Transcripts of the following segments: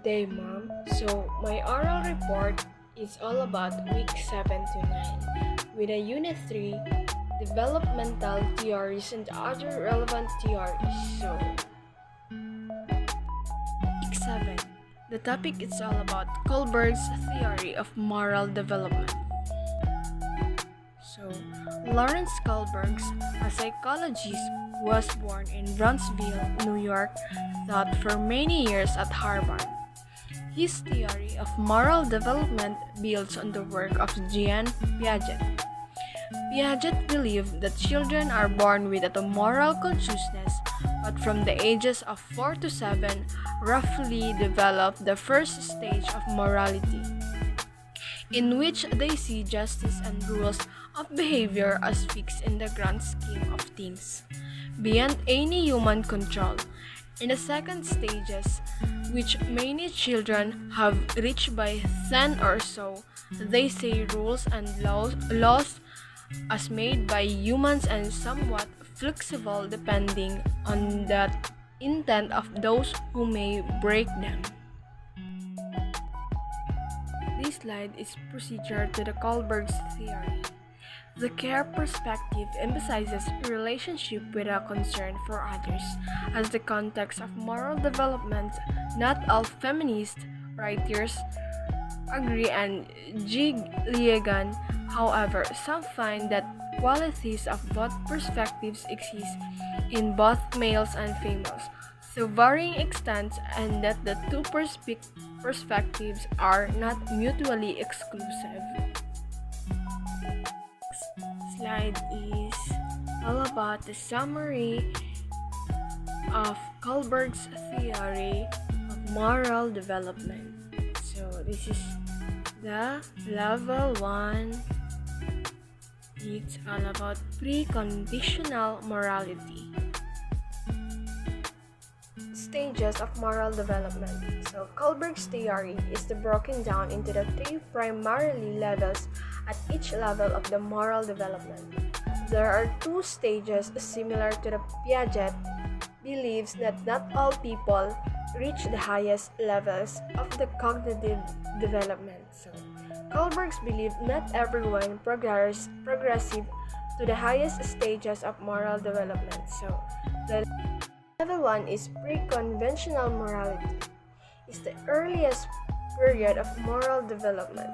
Good day, Mom. So, my oral report is all about week 7 to 9 with a Unit 3 developmental theories and other relevant theories. So, week 7. The topic is all about Kohlberg's theory of moral development. So, Lawrence Kohlberg, a psychologist who was born in Bronxville, New York, taught for many years at Harvard. His theory of moral development builds on the work of Jean Piaget. Piaget believed that children are born with a moral consciousness, but from the ages of 4 to 7 roughly develop the first stage of morality, in which they see justice and rules of behavior as fixed in the grand scheme of things, beyond any human control. In the second stages, which many children have reached by 10 or so, they see rules and laws as made by humans and somewhat flexible depending on the intent of those who may break them. This slide is procedure to the Kohlberg's theory. The care perspective emphasizes relationship with a concern for others as the context of moral development. Not all feminist writers agree, and Gigligan, however, some find that qualities of both perspectives exist in both males and females, to varying extents, and that the two perspectives are not mutually exclusive. Slide is all about the summary of Kohlberg's theory of moral development. So this is the level 1. It's all about preconditional morality. Stages of moral development. So Kohlberg's theory is broken down into the 3 primarily levels at each level of the moral development. There are 2 stages similar to the Piaget believes that not all people reach the highest levels of the cognitive development. So Kohlberg's believe not everyone progressive to the highest stages of moral development. So the level 1 is pre-conventional morality. It's the earliest period of moral development.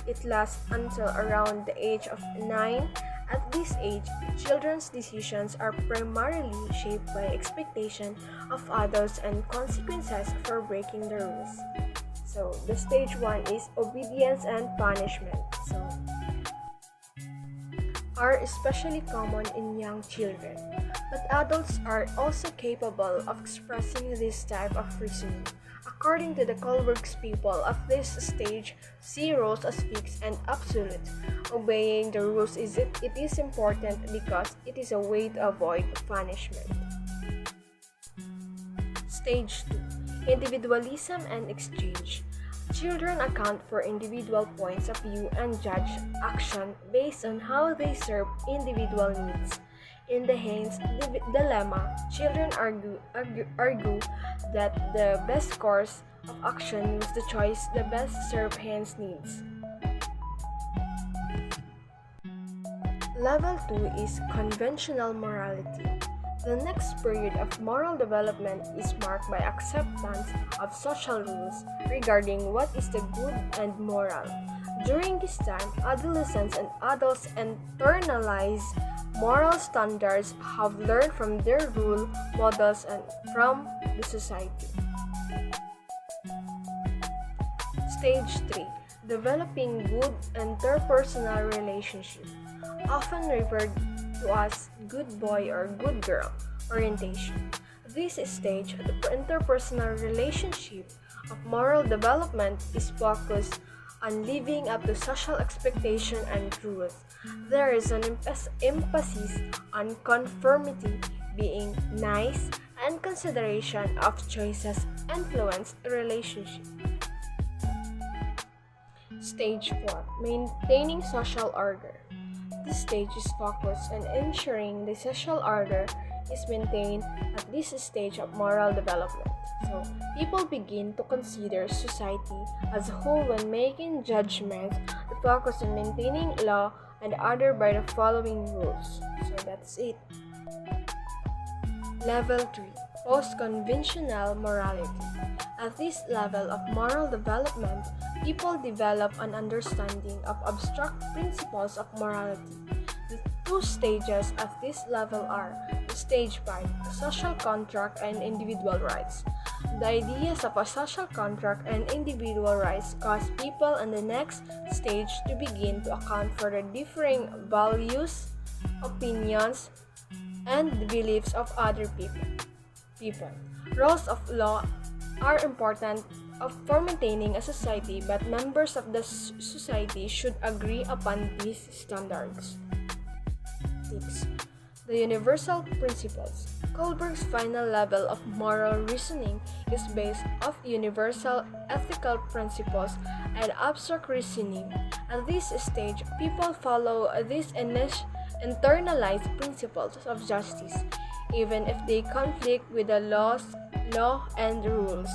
It lasts until around the age of 9. At this age, children's decisions are primarily shaped by expectation of others and consequences for breaking the rules. So the stage 1 is obedience and punishment. So are especially common in young children, but adults are also capable of expressing this type of reasoning. According to the Kohlberg's people of this stage, see rules as fixed and absolute. Obeying the rules is important because it is a way to avoid punishment. Stage 2. Individualism and exchange. Children account for individual points of view and judge action based on how they serve individual needs. In the Haynes dilemma, children argue that the best course of action was the choice that best served Haynes' needs. Level 2 is conventional morality. The next period of moral development is marked by acceptance of social rules regarding what is the good and moral. During this time, adolescents and adults internalize moral standards, have learned from their role models and from the society. Stage 3. Developing good interpersonal relationship, often referred to as good boy or good girl orientation. This stage, the interpersonal relationship of moral development, is focused on living up to social expectation and rules. There is an emphasis on conformity, being nice, and consideration of choices influence relationship. Stage 4. Maintaining social order. This stage is focused on ensuring the social order is maintained at this stage of moral development. So, people begin to consider society as a whole when making judgments that focus on maintaining law and order by the following rules. So, that's it. Level 3. Post-conventional morality. At this level of moral development, people develop an understanding of abstract principles of morality. The two stages of this level are stage 5, social contract and individual rights. The ideas of a social contract and individual rights cause people on the next stage to begin to account for the differing values, opinions, and the beliefs of other people. Rules of law are important for maintaining a society, but members of the society should agree upon these standards. 6. The universal principles. Kohlberg's final level of moral reasoning is based off universal ethical principles and abstract reasoning. At this stage, people follow these internalized principles of justice, even if they conflict with the law and rules.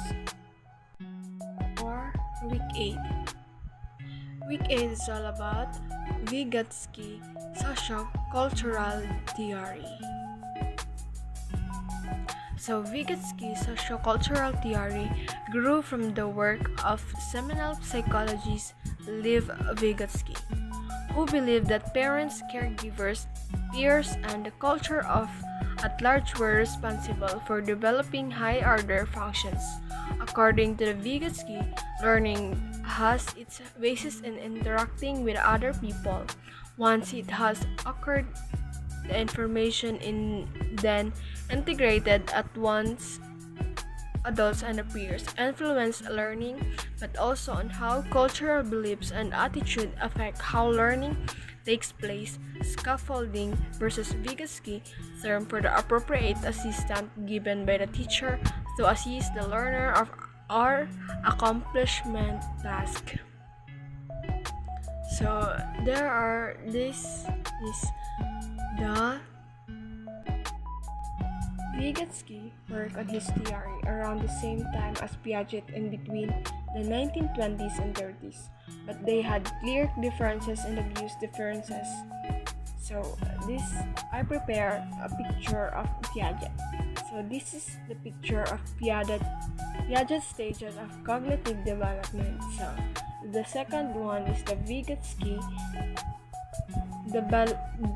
Or Week 8. Week 8 is all about Vygotsky socio-cultural theory. So Vygotsky socio-cultural theory grew from the work of seminal psychologist Lev Vygotsky, who believed that parents, caregivers, peers, and the culture at large were responsible for developing high-order functions. According to the Vygotsky, learning has its basis in interacting with other people. Once it has occurred, the information is then integrated at once. Adults and peers influence learning, but also on how cultural beliefs and attitude affect how learning takes place. Scaffolding versus Vygotsky term for the appropriate assistance given by the teacher to assist the learner of our accomplishment task. So this is the Vygotsky worked on his theory around the same time as Piaget in between the 1920s and 30s, but they had clear differences in the views differences. So I prepare a picture of Piaget. So this is the picture of Piaget's stages of cognitive development. So the second one is the Vygotsky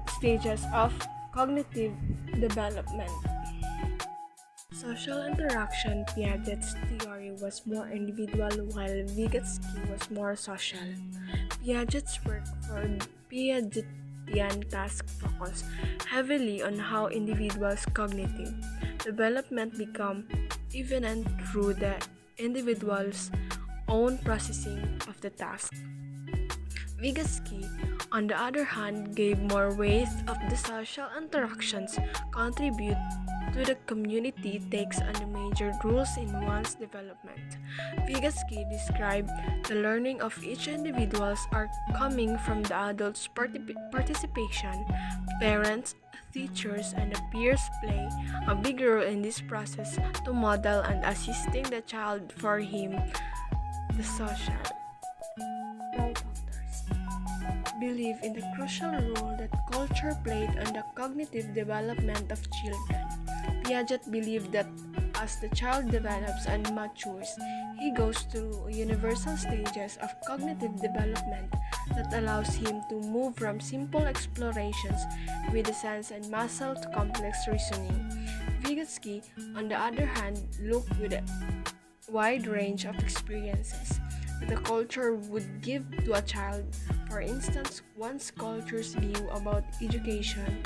stages of cognitive development. Social interaction. Piaget's theory was more individual while Vygotsky was more social. Piaget's work for P.ED1 task focused heavily on how individuals' cognitive development become evident through the individual's own processing of the task. Vygotsky, on the other hand, gave more weight of the social interactions contribute to the community takes on the major roles in one's development. Vygotsky described the learning of each individuals are coming from the adult's participation. Parents, teachers, and the peers play a big role in this process to model and assisting the child for him. The social believe in the crucial role that culture played on the cognitive development of children. Piaget believed that as the child develops and matures, he goes through universal stages of cognitive development that allows him to move from simple explorations with the sense and muscle to complex reasoning. Vygotsky, on the other hand, looked with a wide range of experiences that the culture would give to a child. For instance, one's culture's view about education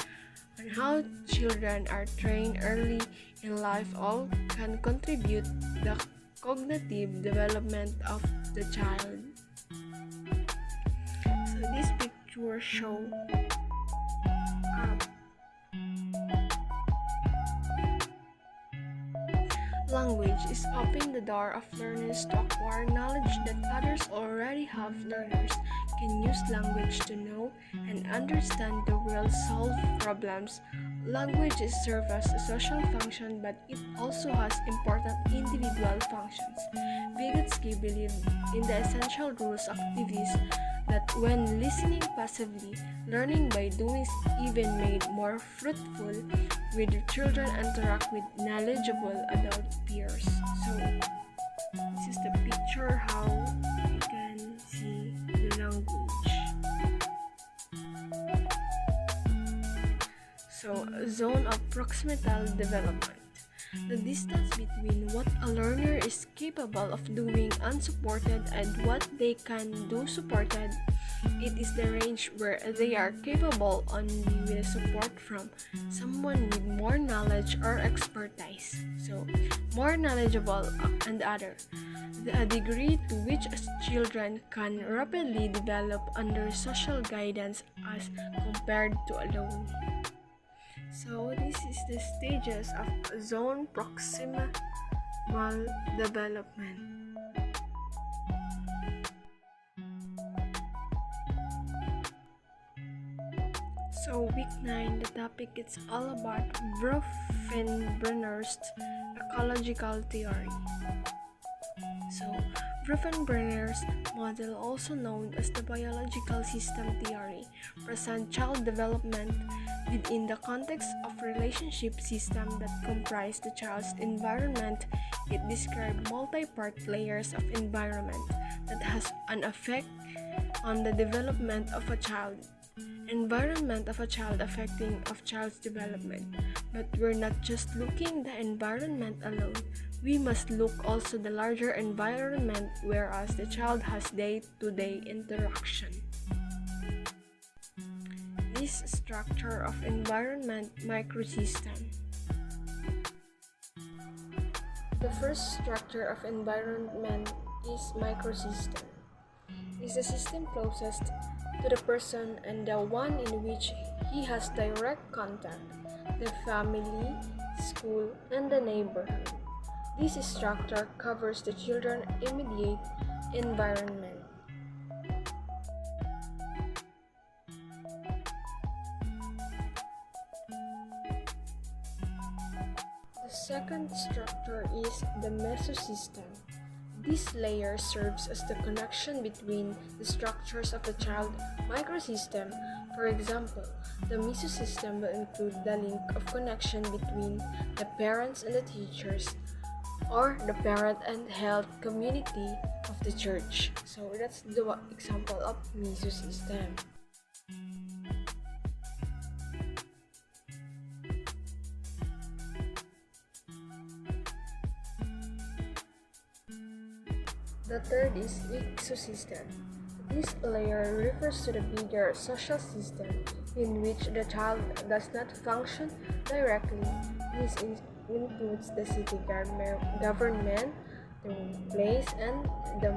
and how children are trained early in life all can contribute the cognitive development of the child. So this picture show language is opening the door of learners to acquire knowledge that others already have. Learners can use language to know and understand the world, solve problems. Language serves as a social function, but it also has important individual functions. Vygotsky believed in the essential rules activities that when listening passively, learning by doing is even made more fruitful with children interact with knowledgeable adult peers. So this is the picture how you can see the language. So, zone of proximal development. The distance between what a learner is capable of doing unsupported and what they can do supported. It is the range where they are capable only with support from someone with more knowledge or expertise. So, more knowledgeable and other. The degree to which children can rapidly develop under social guidance as compared to alone. So this is the stages of zone proximal development. So week 9, the topic is all about Bronfenbrenner's ecological theory. So Bronfenbrenner's model, also known as the biological system theory, presents child development within the context of relationship system that comprise the child's environment. It describes multi-part layers of environment that has an effect on the development of a child. Environment of a child affecting of child's development. But we're not just looking the environment alone. We must look also the larger environment whereas the child has day-to-day interaction. This structure of environment microsystem. The first structure of environment is microsystem. Is the system closest to the person and the one in which he has direct contact, the family, school, and the neighborhood. This structure covers the children's immediate environment. The second structure is the mesosystem. This layer serves as the connection between the structures of the child microsystem. For example, the mesosystem will include the link of connection between the parents and the teachers, or the parent and health community of the church. So that's the example of mesosystem. The third is ecosystem. This layer refers to the bigger social system in which the child does not function directly. This includes the city government, the place, and the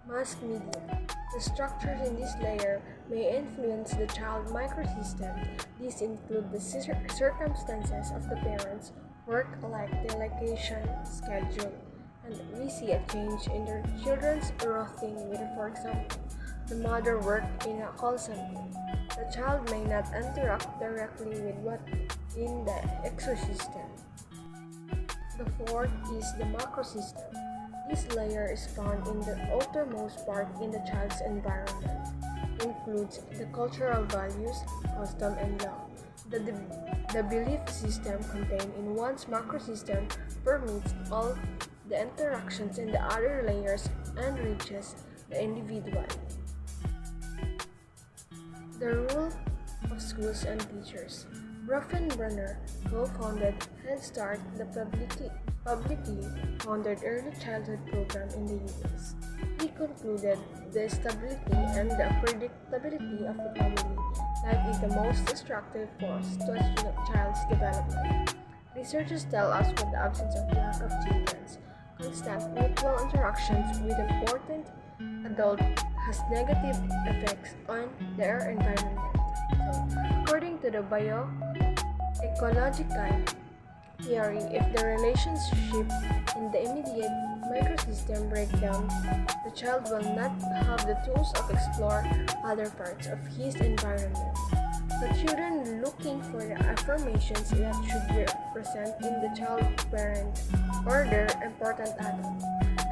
mass media. The structures in this layer may influence the child microsystem. These include the circumstances of the parents' work-life delegation schedule, and we see a change in their children's routine with, for example, the mother worked in a call center. The child may not interact directly with what in the ecosystem. The fourth is the macrosystem. This layer is found in the outermost part in the child's environment. Includes the cultural values, custom, and law. The belief system contained in one's macrosystem permits all the interactions in the other layers and reaches the individual. The role of schools and teachers. Bronfenbrenner co-founded Head Start, the publicly funded early childhood program in the U.S. He concluded the stability and the predictability of the family life is the most destructive force to a child's development. Researchers tell us with the absence of lack of children's constant mutual interactions with important adult has negative effects on their environment. So, according to the bioecological theory, if the relationship in the immediate microsystem breakdown, the child will not have the tools to explore other parts of his environment. The children looking for the affirmations that should be present in the child's parent or their important adult.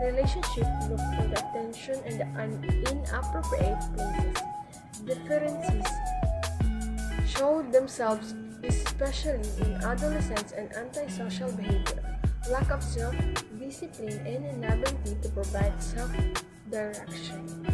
Relationship look for the attention and the inappropriate places. Differences show themselves especially in adolescence and antisocial behavior, lack of self-discipline, and inability to provide self-direction.